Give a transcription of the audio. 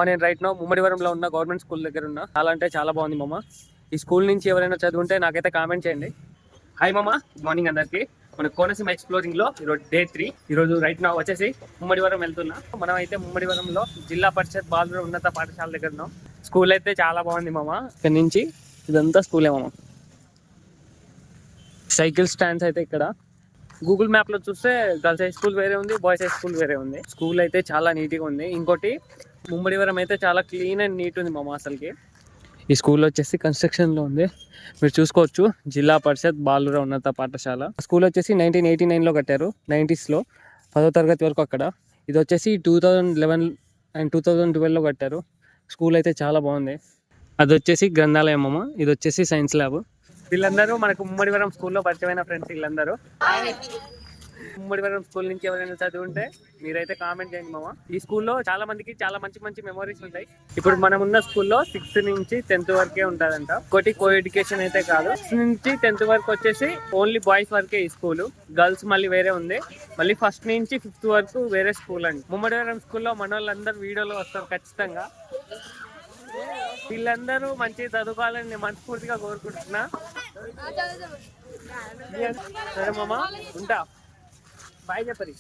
నేను right no ముమ్మడివరంలో ఉన్న government school దగ్గర ఉన్నా. చాలా అంటే చాలా బాగుంది మామ. ఈ స్కూల్ నుంచి ఎవరైనా చదువుంటే నాకైతే కామెంట్ చేయండి. హాయ్ మామ, గుడ్ మార్నింగ్ అందరికి. మన కోనసీమ ఎక్స్ప్లోరింగ్ లో ఈరోజు డే 3. ఈరోజు రైట్ నా వచ్చేసి ముమ్మడివరం వెళ్తున్నా. మనం అయితే ముమ్మడివరంలో జిల్లా పరిషత్ బాలుర ఉన్నత పాఠశాల దగ్గర ఉన్నాం. స్కూల్ అయితే చాలా బాగుంది మామ. ఇక్కడ నుంచి ఇదంతా స్కూలే మామ. సైకిల్ స్టాండ్స్ అయితే ఇక్కడ. గూగుల్ మ్యాప్ లో చూస్తే గర్ల్స్ హై స్కూల్ వేరే ఉంది, బాయ్స్ హై స్కూల్ వేరే ఉంది. స్కూల్ అయితే చాలా నీట్గా ఉంది. ఇంకోటి ముమ్మడివరం అయితే చాలా క్లీన్ అండ్ నీట్ ఉంది మామ. అసలుకి ఈ స్కూల్ వచ్చేసి కన్స్ట్రక్షన్ లో ఉంది. మీరు చూసుకోవచ్చు, జిల్లా పరిషత్ బాలుర ఉన్నత పాఠశాల. స్కూల్ వచ్చేసి 1989లో కట్టారు. 90s లో 10వ తరగతి వరకు అక్కడ. ఇది వచ్చేసి 2011 అండ్ 2012లో కట్టారు. స్కూల్ అయితే చాలా బాగుంది. అది వచ్చేసి గ్రంథాలయం మామ. ఇది వచ్చేసి సైన్స్ ల్యాబ్. వీళ్ళందరూ మనకు ముమ్మడివరం స్కూల్లో పరిచయమైన ఫ్రెండ్స్. వీళ్ళందరూ ముమ్మడివరం స్కూల్ నుంచి ఎవరైనా చదువుంటే మీరైతే కామెంట్ చేయండి మామ. ఈ స్కూల్లో చాలా మందికి చాలా మంచి మంచి మెమోరీస్ ఉంటాయి. ఇప్పుడు మనం ఉన్న స్కూల్లో 6th నుంచి 10th వరకే ఉంటుందంట. ఒకటి కో ఎడ్యుకేషన్ అయితే కాదు. 6th నుంచి 10th వరకు వచ్చేసి ఓన్లీ బాయ్స్ వరకే ఈ స్కూల్. గర్ల్స్ మళ్ళీ వేరే ఉంది. మళ్ళీ 1st నుంచి 5th వరకు వేరే స్కూల్ అండి. ముమ్మడివరం స్కూల్లో మన వాళ్ళందరూ వీడియోలో వస్తారు ఖచ్చితంగా. వీళ్ళందరూ మంచిగా చదువుకోవాలని నేను మనస్ఫూర్తిగా కోరుకుంటున్నా. సరే మామ, ఉంటా. బాయ్ చెప్పరి.